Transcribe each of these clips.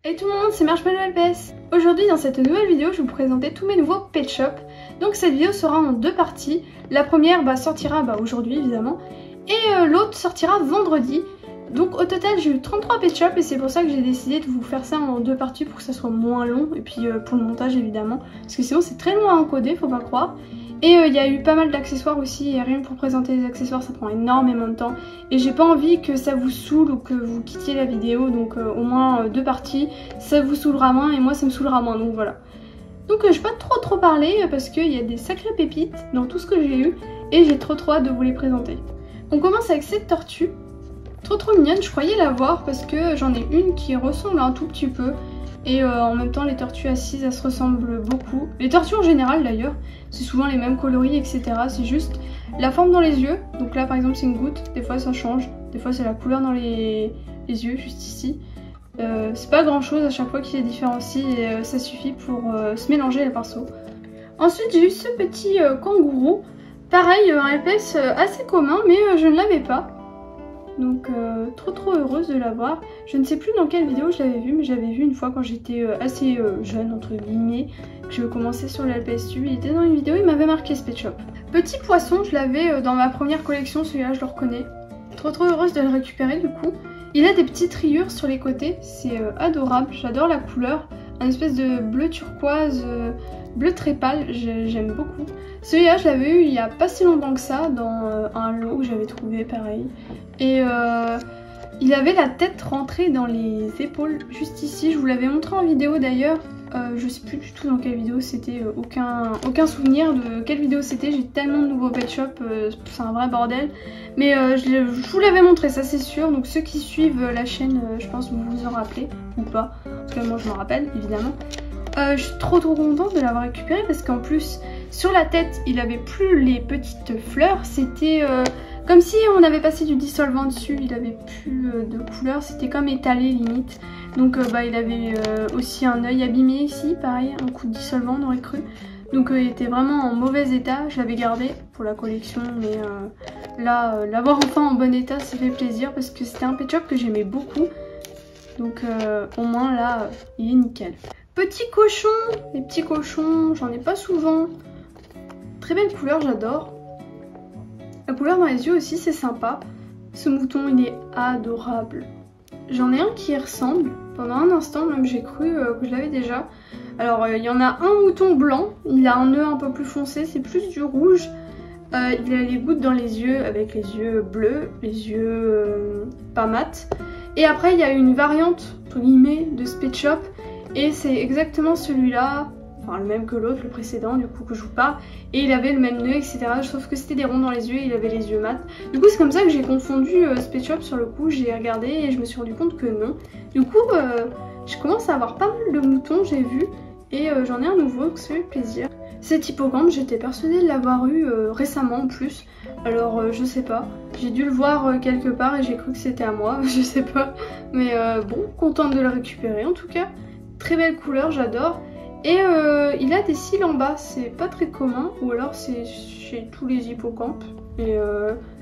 Hey tout le monde, c'est Marshmallow LPS. Aujourd'hui dans cette nouvelle vidéo, je vais vous présenter tous mes nouveaux pet shops. Donc cette vidéo sera en deux parties. La première sortira aujourd'hui évidemment, et l'autre sortira vendredi. Donc au total j'ai eu 33 pet shops et c'est pour ça que j'ai décidé de vous faire ça en deux parties pour que ça soit moins long. Et puis pour le montage évidemment, parce que sinon c'est très long à encoder, faut pas croire. Et il y a eu pas mal d'accessoires aussi, et rien que pour présenter les accessoires ça prend énormément de temps. Et j'ai pas envie que ça vous saoule ou que vous quittiez la vidéo, donc au moins deux parties, ça vous saoulera moins et moi ça me saoulera moins, donc voilà. Donc je vais pas trop parler parce qu'il y a des sacrées pépites dans tout ce que j'ai eu et j'ai trop hâte de vous les présenter. On commence avec cette tortue, trop mignonne, je croyais la voir parce que j'en ai une qui ressemble un tout petit peu. Et en même temps les tortues assises elles se ressemblent beaucoup. Les tortues en général d'ailleurs, c'est souvent les mêmes coloris etc. C'est juste la forme dans les yeux. Donc là par exemple c'est une goutte, des fois ça change. Des fois c'est la couleur dans les yeux juste ici. C'est pas grand chose à chaque fois qui les différencie et ça suffit pour se mélanger les pinceaux. Ensuite j'ai eu ce petit kangourou. Pareil un LPS assez commun mais je ne l'avais pas. Donc trop heureuse de l'avoir. Je ne sais plus dans quelle vidéo je l'avais vu, mais j'avais vu une fois quand j'étais assez jeune entre guillemets, que je commençais sur la LPS Tube. Il était dans une vidéo, il m'avait marqué ce pet shop. Petit poisson, je l'avais dans ma première collection, celui-là je le reconnais. Trop heureuse de le récupérer du coup. Il a des petites rayures sur les côtés, c'est adorable, j'adore la couleur. Un espèce de bleu turquoise, bleu très pâle, j'aime beaucoup. Celui-là je l'avais eu il y a pas si longtemps que ça dans un lot que j'avais trouvé pareil. Et il avait la tête rentrée dans les épaules juste ici, je vous l'avais montré en vidéo d'ailleurs. Je sais plus du tout dans quelle vidéo c'était, aucun souvenir de quelle vidéo c'était, j'ai tellement de nouveaux pet shops, c'est un vrai bordel. Mais je vous l'avais montré, ça c'est sûr, donc ceux qui suivent la chaîne, je pense que vous vous en rappelez, ou pas, parce que moi je m'en rappelle évidemment. Je suis trop contente de l'avoir récupéré parce qu'en plus sur la tête il avait plus les petites fleurs, c'était comme si on avait passé du dissolvant dessus, il avait plus de couleur, c'était comme étalé limite. Donc il avait aussi un œil abîmé ici, pareil, un coup de dissolvant on aurait cru. Donc il était vraiment en mauvais état, je l'avais gardé pour la collection, mais là l'avoir enfin en bon état ça fait plaisir parce que c'était un pet shop que j'aimais beaucoup. Donc au moins là il est nickel. Petit cochon, les petits cochons, j'en ai pas souvent. Très belle couleur, j'adore. La couleur dans les yeux aussi c'est sympa. Ce mouton il est adorable. J'en ai un qui y ressemble. Pendant un instant même j'ai cru que je l'avais déjà. Alors il y en a un mouton blanc. Il a un nœud un peu plus foncé. C'est plus du rouge. Il a les gouttes dans les yeux avec les yeux bleus. Les yeux pas mat. Et après il y a une variante entre guillemets de ce pet shop. Et c'est exactement celui-là. Enfin le même que l'autre, le précédent du coup que je vous parle, et il avait le même nœud etc, sauf que c'était des ronds dans les yeux et il avait les yeux mat. Du coup c'est comme ça que j'ai confondu ce pet shop sur le coup, j'ai regardé et je me suis rendu compte que non. Du coup je commence à avoir pas mal de moutons j'ai vu, et j'en ai un nouveau donc ça fait plaisir. Cet hippocampe j'étais persuadée de l'avoir eu récemment en plus, alors je sais pas, j'ai dû le voir quelque part et j'ai cru que c'était à moi, je sais pas, mais bon, contente de le récupérer en tout cas. Très belle couleur, j'adore. Et il a des cils en bas, c'est pas très commun, ou alors c'est chez tous les hippocampes, et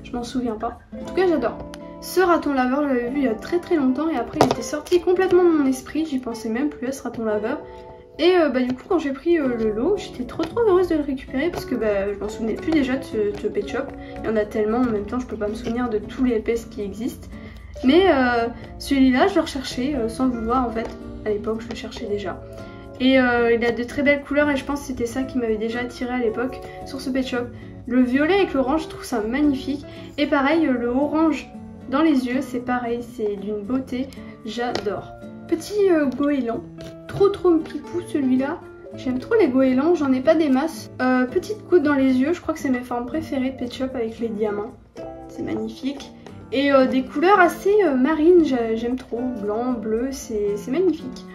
je m'en souviens pas. En tout cas j'adore. Ce raton laveur je l'avais vu il y a très longtemps et après il était sorti complètement de mon esprit, j'y pensais même plus à ce raton laveur. Et du coup quand j'ai pris le lot, j'étais trop heureuse de le récupérer parce que je m'en souvenais plus déjà de ce pet shop. Il y en a tellement, en même temps je peux pas me souvenir de tous les LPS qui existent. Mais celui-là je le recherchais sans le vouloir en fait, à l'époque je le cherchais déjà. Et il a de très belles couleurs et je pense que c'était ça qui m'avait déjà attiré à l'époque sur ce pet shop. Le violet avec l'orange, je trouve ça magnifique. Et pareil, le orange dans les yeux, c'est pareil, c'est d'une beauté, j'adore. Petit goéland, trop pipou celui-là. J'aime trop les goélands, j'en ai pas des masses. Petite goutte dans les yeux, je crois que c'est mes formes préférées de pet shop avec les diamants. C'est magnifique. Et des couleurs assez marines, j'aime trop, blanc, bleu, c'est magnifique.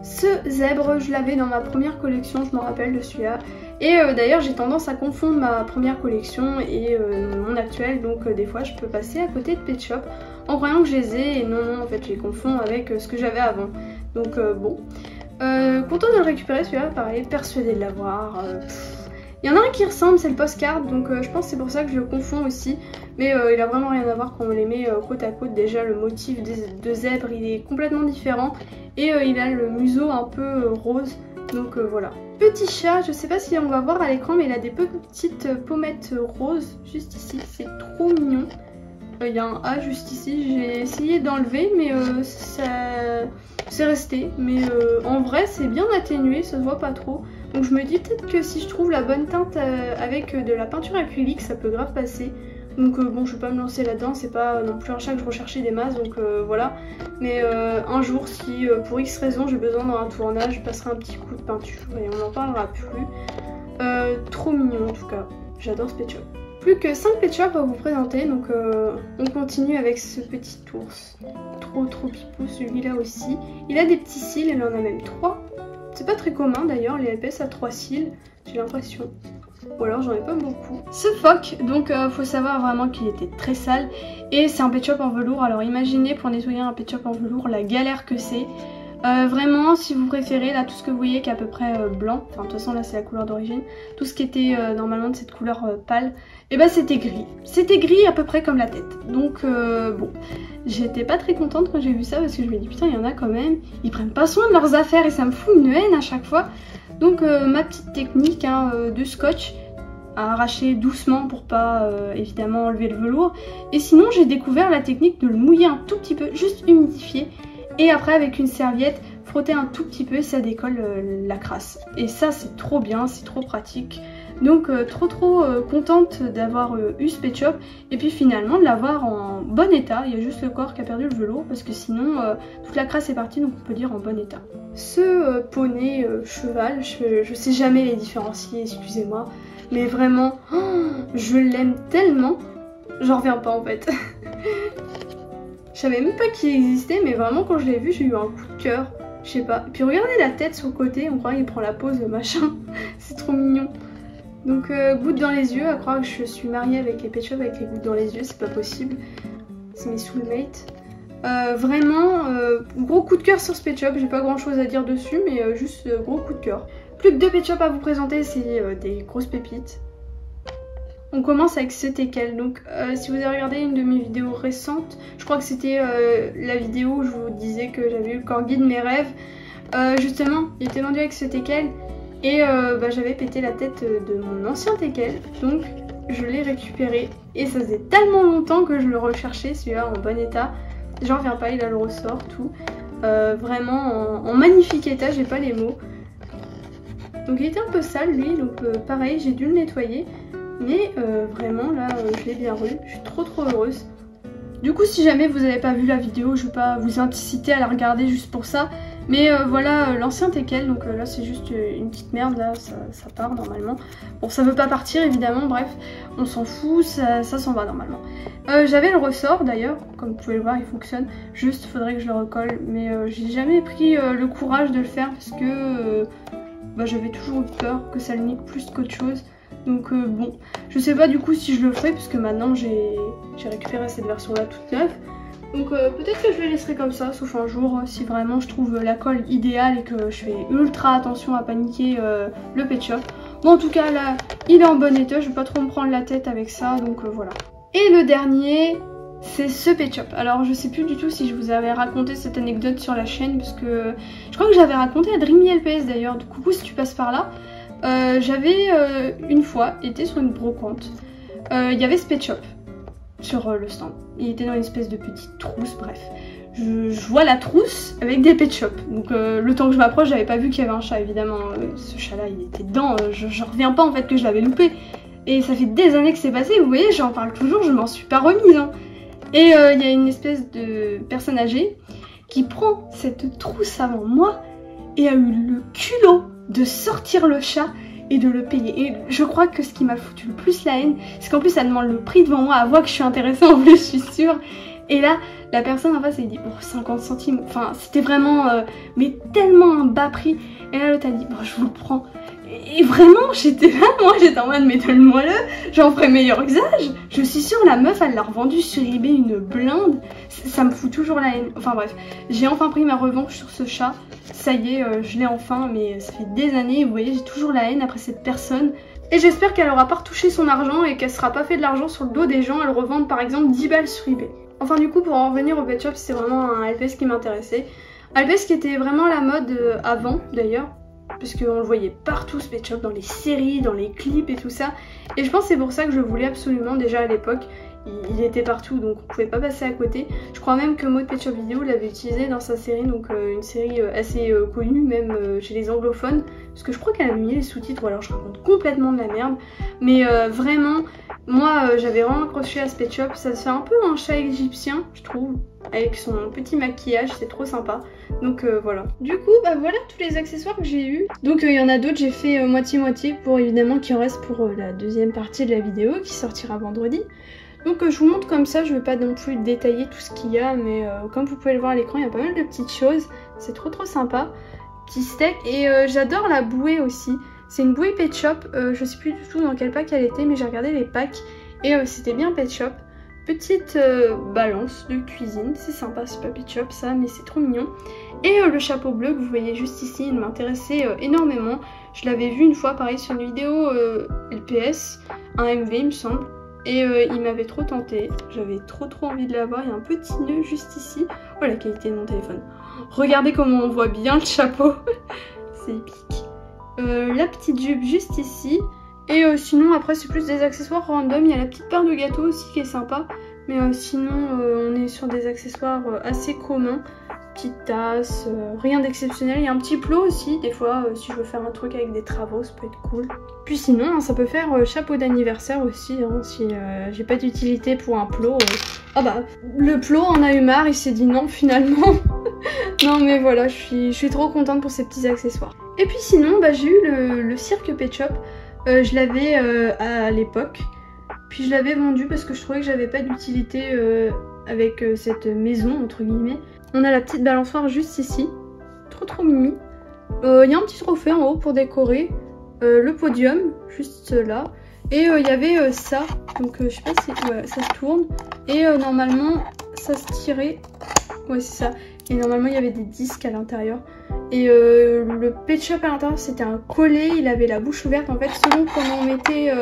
Ce zèbre, je l'avais dans ma première collection, je me rappelle de celui-là. Et d'ailleurs, j'ai tendance à confondre ma première collection et mon actuelle, donc des fois je peux passer à côté de pet shop en croyant que je les ai, et non, en fait, je les confonds avec ce que j'avais avant. Donc bon. Content de le récupérer celui-là, pareil, persuadée de l'avoir. Il y en a un qui ressemble, c'est le postcard, donc je pense que c'est pour ça que je le confonds aussi. Mais il a vraiment rien à voir quand on les met côte à côte. Déjà le motif de zèbre il est complètement différent. Et il a le museau un peu rose, donc voilà. Petit chat, je sais pas si on va voir à l'écran, mais il a des petites pommettes roses juste ici, c'est trop mignon. Il y a un A juste ici, j'ai essayé d'enlever mais ça c'est resté. Mais en vrai c'est bien atténué, ça se voit pas trop. Donc je me dis peut-être que si je trouve la bonne teinte avec de la peinture acrylique, ça peut grave passer. Donc bon, je vais pas me lancer là-dedans, c'est pas non plus un chat que je recherchais des masses, donc voilà. Mais un jour, si pour X raison j'ai besoin dans un tournage, je passerai un petit coup de peinture et on n'en parlera plus. Trop mignon en tout cas, j'adore ce pet shop. Plus que 5 pet shops à vous présenter, donc on continue avec ce petit ours. Trop pipou celui-là aussi. Il a des petits cils, il en a même 3. C'est pas très commun d'ailleurs, les LPS à 3 cils, j'ai l'impression. Ou alors j'en ai pas beaucoup. Ce phoque, donc faut savoir vraiment qu'il était très sale. Et c'est un pet shop en velours, alors imaginez pour nettoyer un pet shop en velours la galère que c'est. Vraiment, si vous préférez, là tout ce que vous voyez qui est à peu près blanc, enfin de toute façon là c'est la couleur d'origine, tout ce qui était normalement de cette couleur pâle, et bah c'était gris. C'était gris à peu près comme la tête. Donc bon, j'étais pas très contente quand j'ai vu ça parce que je me dis putain il y en a quand même, ils prennent pas soin de leurs affaires et ça me fout une haine à chaque fois. Donc ma petite technique de scotch à arracher doucement pour pas évidemment enlever le velours. Et sinon j'ai découvert la technique de le mouiller un tout petit peu, juste humidifier. Et après avec une serviette, frotter un tout petit peu et ça décolle la crasse. Et ça c'est trop bien, c'est trop pratique. Donc trop contente d'avoir eu ce pet shop. Et puis finalement de l'avoir en bon état. Il y a juste le corps qui a perdu le velours parce que sinon toute la crasse est partie, donc on peut dire en bon état. Ce poney cheval, je sais jamais les différencier, excusez-moi. Mais vraiment, je l'aime tellement, j'en reviens pas en fait. Je savais même pas qu'il existait, mais vraiment quand je l'ai vu, j'ai eu un coup de cœur. Je sais pas. Et puis regardez la tête sur le côté, on croit qu'il prend la pose, machin. C'est trop mignon. Donc gouttes dans les yeux, à croire que je suis mariée avec les pet shops avec les gouttes dans les yeux, c'est pas possible. C'est mes soulmates. Vraiment, gros coup de cœur sur ce pet shop, j'ai pas grand chose à dire dessus, mais juste gros coup de cœur. Plus que 2 pet shops à vous présenter, c'est des grosses pépites. On commence avec ce teckel. Donc si vous avez regardé une de mes vidéos récentes, je crois que c'était la vidéo où je vous disais que j'avais eu le corgi de mes rêves. Justement, il était vendu avec ce teckel et j'avais pété la tête de mon ancien teckel. Donc je l'ai récupéré et ça faisait tellement longtemps que je le recherchais, celui-là en bon état. J'en reviens pas, il a le ressort, tout. Vraiment en magnifique état, j'ai pas les mots. Donc il était un peu sale lui, donc pareil, j'ai dû le nettoyer. Mais vraiment là je l'ai bien revu, je suis trop heureuse. Du coup si jamais vous n'avez pas vu la vidéo, je vais pas vous inciter à la regarder juste pour ça. Mais voilà l'ancien teckel, donc là c'est juste une petite merde, là ça part normalement. Bon ça veut pas partir évidemment, bref, on s'en fout, ça s'en va normalement. J'avais le ressort d'ailleurs, comme vous pouvez le voir il fonctionne, juste faudrait que je le recolle. Mais j'ai jamais pris le courage de le faire parce que j'avais toujours eu peur que ça le nique plus qu'autre chose. Donc bon, je sais pas du coup si je le ferai puisque maintenant j'ai récupéré cette version là toute neuve. Donc peut-être que je le laisserai comme ça, sauf un jour si vraiment je trouve la colle idéale et que je fais ultra attention à paniquer le pet shop. Bon en tout cas là, il est en bon état, je vais pas trop me prendre la tête avec ça, donc voilà. Et le dernier, c'est ce pet shop. Alors je sais plus du tout si je vous avais raconté cette anecdote sur la chaîne parce que je crois que j'avais raconté à Dreamy LPS d'ailleurs, donc coucou si tu passes par là. J'avais une fois été sur une brocante, il y avait ce pet shop sur le stand, il était dans une espèce de petite trousse, bref. Je vois la trousse avec des pet shops, donc le temps que je m'approche j'avais pas vu qu'il y avait un chat évidemment, ce chat là il était dedans, je reviens pas en fait que je l'avais loupé. Et ça fait des années que c'est passé, vous voyez j'en parle toujours, je m'en suis pas remise hein. Et il y a une espèce de personne âgée qui prend cette trousse avant moi et a eu le culot de sortir le chat et de le payer. Et je crois que ce qui m'a foutu le plus la haine, c'est qu'en plus elle demande le prix devant moi, à voir que je suis intéressée en plus, je suis sûre. Et là, la personne en face elle dit bon 50 centimes, enfin c'était vraiment mais tellement un bas prix. Et là l'autre elle dit bon je vous le prends. Et vraiment, j'étais là, moi j'étais en mode mais donne-moi le, j'en ferai meilleur usage. Je suis sûre la meuf elle l'a revendu sur eBay une blinde. Ça me fout toujours la haine. Enfin bref, j'ai enfin pris ma revanche sur ce chat. Ça y est, je l'ai enfin, mais ça fait des années, vous voyez, j'ai toujours la haine après cette personne. Et j'espère qu'elle aura pas retouché son argent et qu'elle sera pas fait de l'argent sur le dos des gens, elle revende par exemple 10 balles sur eBay. Enfin du coup pour en revenir au pet shop, c'est vraiment un LPS qui m'intéressait. Un LPS qui était vraiment la mode avant d'ailleurs. Parce qu'on le voyait partout ce pet shop, dans les séries, dans les clips et tout ça. Et je pense que c'est pour ça que je le voulais absolument déjà à l'époque. Il était partout donc on pouvait pas passer à côté. Je crois même que Maud Pet Shop Video l'avait utilisé dans sa série, donc une série assez connue même chez les anglophones. Parce que je crois qu'elle avait mis les sous-titres ou alors je raconte complètement de la merde. Mais vraiment, moi j'avais vraiment accroché à ce pet shop. Ça se fait un peu un chat égyptien je trouve. Avec son petit maquillage, c'est trop sympa. Donc voilà. Du coup, bah voilà tous les accessoires que j'ai eu. Donc il y en a d'autres, j'ai fait moitié-moitié pour évidemment qu'il en reste pour la deuxième partie de la vidéo qui sortira vendredi. Donc je vous montre comme ça, je vais pas non plus détailler tout ce qu'il y a, mais comme vous pouvez le voir à l'écran, il y a pas mal de petites choses. C'est trop sympa. Petit steak, et j'adore la bouée aussi. C'est une bouée Pet Shop, je sais plus du tout dans quel pack elle était, mais j'ai regardé les packs et c'était bien Pet Shop. Petite balance de cuisine, c'est sympa, c'est pas Pet Shop ça, mais c'est trop mignon. Et le chapeau bleu que vous voyez juste ici, il m'intéressait énormément. Je l'avais vu une fois pareil sur une vidéo LPS, un MV il me semble. Et il m'avait trop tenté, j'avais trop envie de l'avoir. Il y a un petit nœud juste ici. Oh la qualité de mon téléphone. Regardez comment on voit bien le chapeau. C'est épique. La petite jupe juste ici. Et sinon après c'est plus des accessoires random. Il y a la petite paire de gâteaux aussi qui est sympa. Mais sinon on est sur des accessoires assez communs. Petite tasse, rien d'exceptionnel. Il y a un petit plot aussi, des fois si je veux faire un truc avec des travaux ça peut être cool. Puis sinon hein, ça peut faire chapeau d'anniversaire aussi hein, si j'ai pas d'utilité pour un plot. Ah bah le plot en a eu marre, il s'est dit non finalement. Non mais voilà, je suis trop contente pour ces petits accessoires. Et puis sinon bah, j'ai eu le cirque Pet Shop, je l'avais à l'époque. Puis je l'avais vendu parce que je trouvais que j'avais pas d'utilité avec cette maison entre guillemets. On a la petite balançoire juste ici, trop mimi. Il y a un petit trophée en haut pour décorer, le podium juste là. Et il y avait ça, donc je sais pas si ouais, ça se tourne. Et normalement ça se tirait, ouais c'est ça. Et normalement il y avait des disques à l'intérieur. Et le Pet Shop à l'intérieur c'était un collet, il avait la bouche ouverte. En fait selon comment on mettait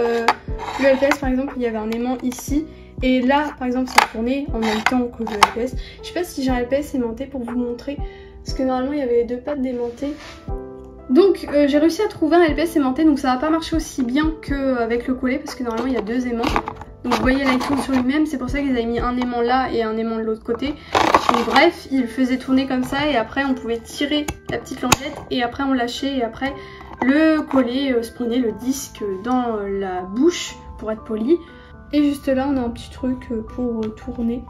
le LPS par exemple, il y avait un aimant ici. Et là, par exemple, ça tournait en même temps que le LPS. Je sais pas si j'ai un LPS aimanté pour vous montrer. Parce que normalement, il y avait les deux pattes d'aimantées. Donc, j'ai réussi à trouver un LPS aimanté. Donc, ça va pas marcher aussi bien qu'avec le collet. Parce que normalement, il y a deux aimants. Donc, vous voyez, là, il tourne sur lui-même. C'est pour ça qu'ils avaient mis un aimant là et un aimant de l'autre côté. Donc, bref, il faisait tourner comme ça. Et après, on pouvait tirer la petite langette. Et après, on lâchait. Et après, le collet se prenait le disque dans la bouche pour être poli. Et juste là on a un petit truc pour tourner.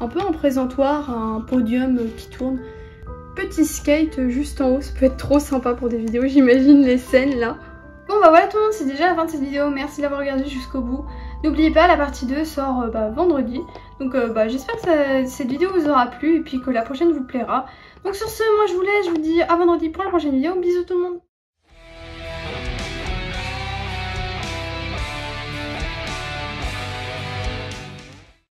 Un peu un présentoir, un podium qui tourne. Petit skate juste en haut, ça peut être trop sympa pour des vidéos, j'imagine les scènes là. Bon bah voilà tout le monde, c'est déjà la fin de cette vidéo, merci d'avoir regardé jusqu'au bout. N'oubliez pas, la partie 2 sort vendredi. Donc j'espère que cette vidéo vous aura plu et puis que la prochaine vous plaira. Donc sur ce, moi je vous laisse, je vous dis à vendredi pour la prochaine vidéo, bisous tout le monde.